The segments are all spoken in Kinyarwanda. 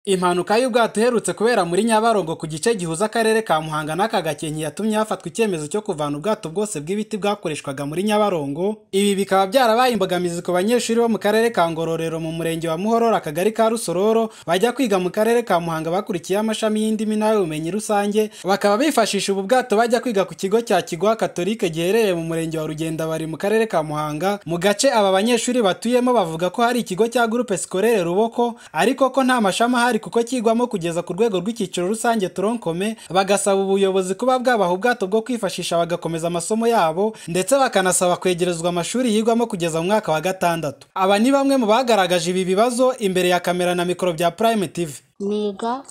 Impanuka y'ubwato iherutse kubera muri Nyabarongo ku gice gihuza akarere ka Muhanga n'aka Gakenke yatumye hafatwa icyemezo cyo kuvana ubwato bwose bw'ibiti bwakoreshwaga muri Nyabarongo. Ibi bikaba byarabaye imbogamizi ku banyeshuri bo mu karere ka Ngororero mu murenge wa Muhororo akagari ka Rusororo bajya kwiga mu karere ka Muhanga bakurikiye amashami y'indimi n'ubumenyi rusange, bakaba bifashisha ubu bwato bajya kwiga ku kigo cya Kigwa Katolike giherereye mu murenge wa Rugendabari mu karere ka Muhanga. Mu gace aba banyeshuri batuyemo bavuga ko hari ikigo cya Groupe Scolaire Ruboko ariko ko nta mashami kuko kigwamo kugeza ku rwego rw'icyiciro rusange Tronkome, bagasaba ubuyobozi kuba bwabaha ubwato bwo kwifashisha bagakomeza amasomo yabo, ndetse bakanasaba kwegerezwa amashuri yigwamo kugeza mu mwaka wa 6. Aba ni bamwe mu bagaragaje ibi bibazo imbere ya kamera na mikoro bya Prime TV. Niga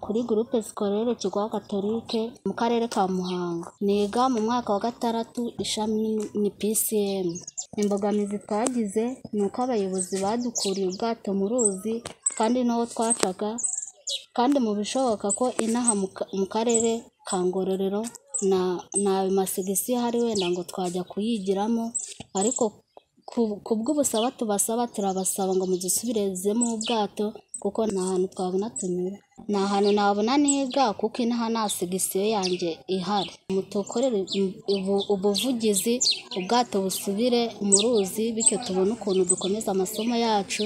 kuri Groupe Scolaire Kigwa Katolike mu karere ka Muhanga, niga mu mwaka wa 6 ishami ni PCM. Imbogamizi twagize nuko abayobozi badukuriye ubwato mu ruzi kandi naho twacaga, kandi mu bishoboka ko inaha mu karere ka Ngororero na masigisi hari wenda ngo twajya kuyigiramo, ariko kubw'ubusaba tubasaba turabasaba ngo mudusubirezemo ubwato kuko nta hantu twabona tunyura, nta hantu nabona niga kuko inaha nta sigisiyo yanjye ihari. Mutukorere ubuvugizi ubwato busubire mu ruzi bityo tubone ukuntu dukomeza amasomo yacu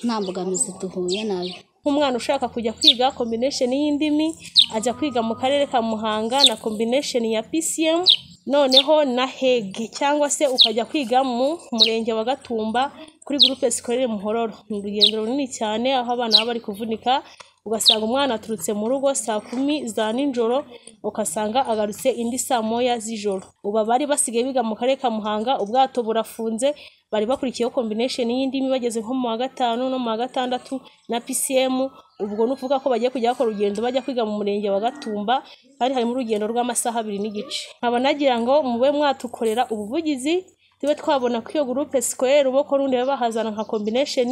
nta mbogamizi duhuye nayo. Nk'umwana ushaka kujya kwiga combination y'indimi ajya kwiga mu karere ka Muhanga na combination ya PCM noneho na HEG, cyangwa se ukajya kwiga mu murenge wa Gatumba kuri Groupe Scolaire Muhororo. Ni urugendo runini cyane aho abana baba bari kuvunika, ugasanga umwana aturutse mu rugo saa 10 za nijoro ukasanga agarutse indi saa 1 z'ijoro. Uba bari basigaye biga mu karere ka Muhanga, ubwato burafunze, bari bakurikiyeho combination y'indimi bageze nko mu wa 5 no mu wa 6 na PCM. Ubwo nuvuga ko bagiye kujya bakora urugendo bajya kwiga mu murenge wa Gatumba, hari harimo urugendo rw'amasaha 2 n'igice. Nkaba nagira ngo mube mwatukorera ubuvugizi tube twabona ko iyo Groupe Scolaire Ruboko rundi bahazana nka combination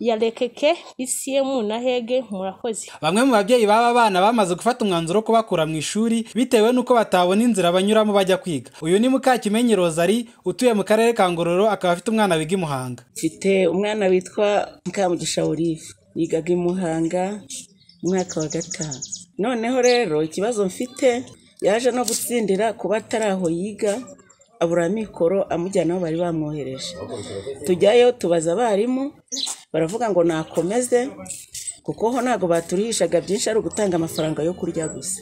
ya lekeke PCM na HEG. Murakoze. Bamwe mu babyeyi baba bana bamaze gufata umwanzuro wo kubakura mu ishuri bitewe nuko batabona inzira banyuramo bajya kwiga. Uyu ni Mukakimenyi Rosalie utuye mu karere ka Ngororero, akaba afite umwana wiga i Muhanga. Mfite umwana witwa Mukamugisha Olive, yigaga i Muhanga mwaka wa 5. Noneho rero ikibazo mfite, yaje no gutsindira kuba ataraho yiga, abura mikoro amujyana aho bari bamwohereje. Tujyayo tubaza abarimu baravuga ngo nakomeze kuko ho ntago baturihishaga byinshi, ari ugutanga amafaranga yo kurya gusa.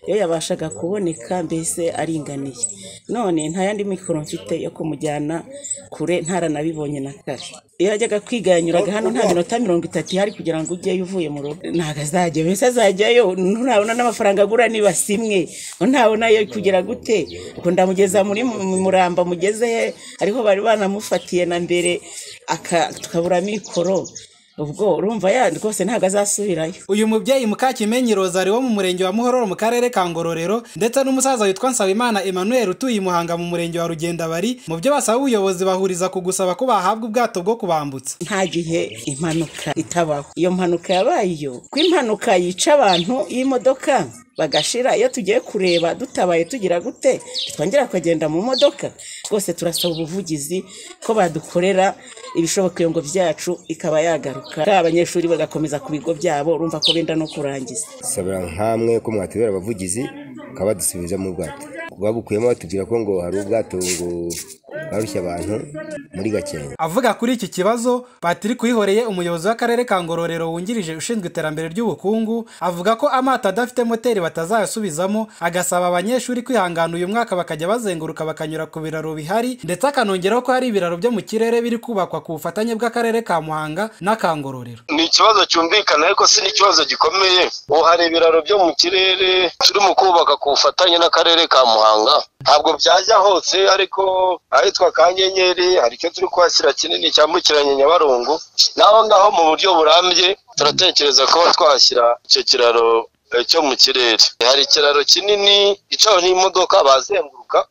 Iyo yabashaga kuboneka mbese aringaniye. None nta yandi mikoro mfite yo kumujyana kure, ntaranabibonye na kare. Iyo ajyaga kwiga yanyuraga hano nta minota 30 hari kugira ngo ujye uvuye mu rugo. Ntago azajya, mbese azajyayo nturabona n'amafaranga agura niba simwe, ntabona yo kugira gute. Uko ndamugeza muri Muramba mugeze ariho bari banamufatiye na mbere tukabura mikoro. Ubwo urumva yandi rwose ntago azasubirayo. Uyu mubyeyi Mukakimenyi Rosalie wo mu murenge wa Muhororo mu karere ka Ngororero, ndetse n'umusaza witwa Nsabimana Emmanuel utuye i Muhanga mu murenge wa Rugendabari, mu byo basaba ubuyobozi bahuriza ku gusaba ko bahabwa ubwato bwo kubambutsa. Nta gihe impanuka itabaho. Iyo mpanuka yabayeyo ko impanuka yica abantu y'imodoka bagashira, iyo tugiye kureba dutabaye tugira gute twongera kugenda mu modoka. Rwose turasaba ubuvugizi ko badukorera ibishoboka iyo ngo byacu ikaba yagaruka, abanyeshuri bagakomeza ku bigo byabo, urumva ko benda no kurangiza. Sabira nkamwe ko mwatubera abavugizi kaba dusubiza mu bwato. Babukuyemo batubwira ko ngo hari ubwato ngo barushya abantu muri Gakenke. Avuga kuri iki kibazo, Patrick Uyihoreye umuyobozi w'akarere ka Ngororero wungirije ushinzwe iterambere ry'ubukungu, avuga ko amato adafite moteri batazayasubizamo, agasaba abanyeshuri kwihangana uyu mwaka bakajya bazenguruka bakanyura ku biraro bihari, ndetse akanongeraho ko hari ibiraro byo mu kirere biri kubakwa ku bufatanye bw'akarere ka Muhanga n'aka Ngororero. Ni ikibazo cyumvikana ariko si n'ikibazo gikomeye. Hari ibiraro byo mu kirere turi mu kubaka ku bufatanye n'akarere ka Muhanga, ntabwo byajya hose, ariko ahitwa Kanyenyeri hari icyo turi kwasira kinini cyambukiranya Nyabarongo, naho ngaho mu buryo burambye turatekereza ko twashyira icyo kiraro cyo mu kirere. Hari ikiraro kinini gicaho n'imodoka bazenguruka,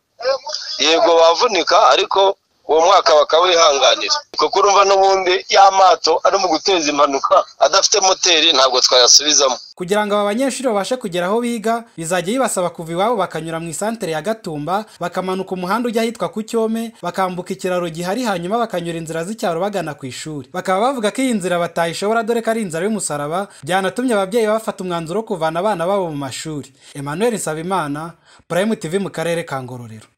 yego bavunika, ariko uwo mwaka bakawihanganira kuko urumva n'ubundi y'amato ari mu guteza impanuka adafite moteri ntabwo twayasubizamo. Kugira ngo aba banyeshuri babashe kugera aho biga bizajya bibasaba kuva iwabo bakanyura mu isantere ya Gatumba bakamanuka umuhanda ujya ahitwa ku Cyome bakambuka ikiraro gihari hanyuma bakanyura inzira z'icyaro bagana ku ishuri. Bakaba bavuga ko iyi nzira batayishobora dore ko ari inzira y'umusaraba byanatumye ababyeyi bafata umwanzuro wo kuvana abana babo mu mashuri. Emmanuel Nsabimana, Prime TV mu karere ka Ngororero.